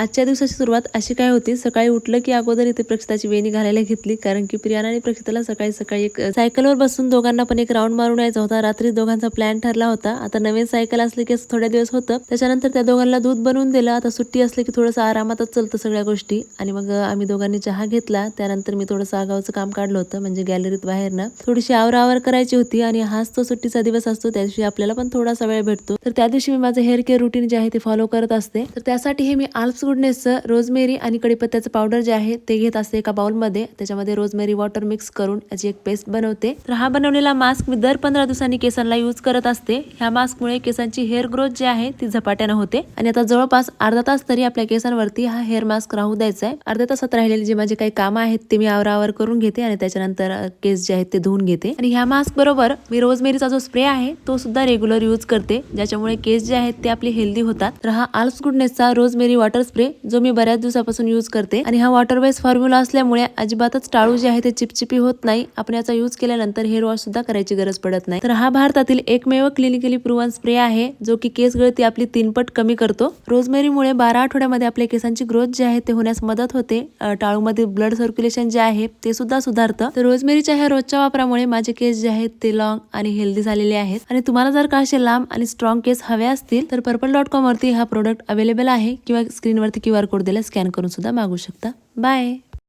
आजच्या दिवसाची सुरुवात अशी काय होती, सकाळी उठलं की अगोदर इथे प्रक्षिताची वेणी घालायला घेतली, कारण की प्रियाना आणि प्रक्षिताला सकाळी सकाळी एक सायकलवर बसून दोघांना पण एक राऊंड मारून यायचा होता. रात्री दोघांचा प्लॅन ठरला होता. आता नवीन सायकल असली की थोड्या दिवस होतं, त्याच्यानंतर त्या दोघांना दूध बनवून दिलं. आता सुट्टी असली की थोडंसं आरामातच चलतं सगळ्या गोष्टी. आणि मग आम्ही दोघांनी चहा घेतला. त्यानंतर मी थोडंसं आगावचं काम काढलं होतं, म्हणजे गॅलरीत बाहेर ना थोडीशी आवरावर करायची होती. आणि हाच तो सुट्टीचा दिवस असतो, त्या दिवशी आपल्याला पण थोडासा वेळ भेटतो. तर त्या दिवशी मी माझं हेअर केअर रुटीन जे आहे ते फॉलो करत असते. तर त्यासाठी हे मी आल्प्स गुडनेसचं रोजमेरी आणि कडीपत्त्याचं पावडर जे आहे ते घेत असते एका बाउलमध्ये. त्याच्यामध्ये रोजमेरी वॉटर मिक्स करून याची एक पेस्ट बनवते. तर हा बनवलेला मास्क मी दर 15 दिवसांनी केसांना यूज करत असते. ह्या मास्कमुळे केसांची हेअर ग्रोथ जी आहे ती झपाट्यानं होते. आणि आता जवळपास अर्धा तास तरी आपल्या केसांवरती हा हेअर मास्क राहू द्यायचा आहे. अर्ध्या तासात राहिलेले जे माझे काही कामं आहेत ते मी आवरावर करून घेते आणि त्याच्यानंतर केस जे आहेत ते धुवून घेते. आणि ह्या मास्क बरोबर मी रोजमेरीचा जो स्प्रे आहे तो सुद्धा रेग्युलर यूज करते, ज्याच्यामुळे केस जे आहेत ते आपले हेल्दी होतात. तर हा आल्प्स गुडनेसचा रोजमेरी वॉटर स्प्रे जो मी बऱ्याच दिवसापासून यूज करते, आणि हा वॉटर बेस फॉर्म्युला असल्यामुळे अजिबातच टाळू जे आहे ते चिपचिपी होत नाही. आपण याचा यूज केल्यानंतर हेअर वॉश सुद्धा करायची गरज पडत नाही. तर हा भारतातील एकमेव क्लिनिकली प्रूव्हन स्प्रे आहे जो की केस गळती आपली 3 पट कमी करतो. रोजमेरीमुळे 12 आठवड्यामध्ये आपल्या केसांची ग्रोथ जी आहे ते होण्यास मदत होते. टाळूमध्ये ब्लड सर्क्युलेशन जे आहे ते सुद्धा सुधारतं. तर रोजमेरीच्या ह्या रोजच्या वापरामुळे माझे केस जे आहेत ते लॉंग आणि हेल्दी झालेले आहेत. आणि तुम्हाला जर का असे लांब आणि स्ट्रॉंग केस हवे असतील तर purple.com वरती हा प्रोडक्ट अवेलेबल आहे, किंवा स्क्रीनवरती QR कोड दिला स्कॅन करून सुद्धा मागू शकता. बाय.